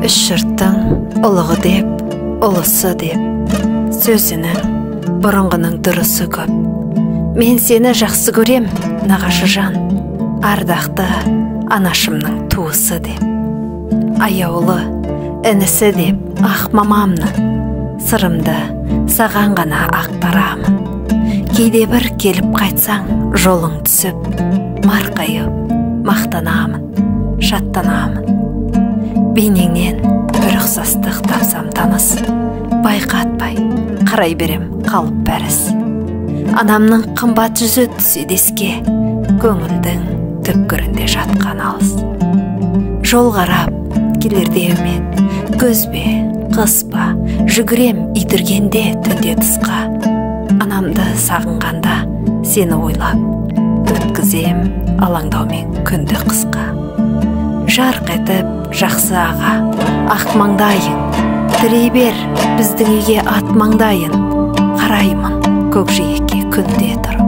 Үш жұрттың ұлығы деп, ұлысы деп, сөзінің бұрынғының дұрысы көп. Мен сені жақсы көрем, нағашы жан, ардақты анашымның туысы деп. Аяулы інісі деп, ақ мамамның, сырымды саған ғана ақтарамын. Кейде бір келіп қайтсаң, жолың түсіп, марқайып, мақтанамын, шаттанамын. Бейнеңнен бір ұқсастық тапсам таныс, байқатпай қарай берем қалып бәріс. Анамның қымбат жүзі түседеске, көңілдің түпкірінде жатқан алыс. Жол қарап келерде үміт, көз бе, қыс па, жүгірем итіргенде түнде тысқа. Анамды сағынғанда сені ойлап, өткізем алаңдаумен күнді қысқа. Жарқ етіп жақсы аға, ақ маңдайын, тірей бер біздің үйге ат маңдайын. Қараймын көкжиекке күнде тұрып.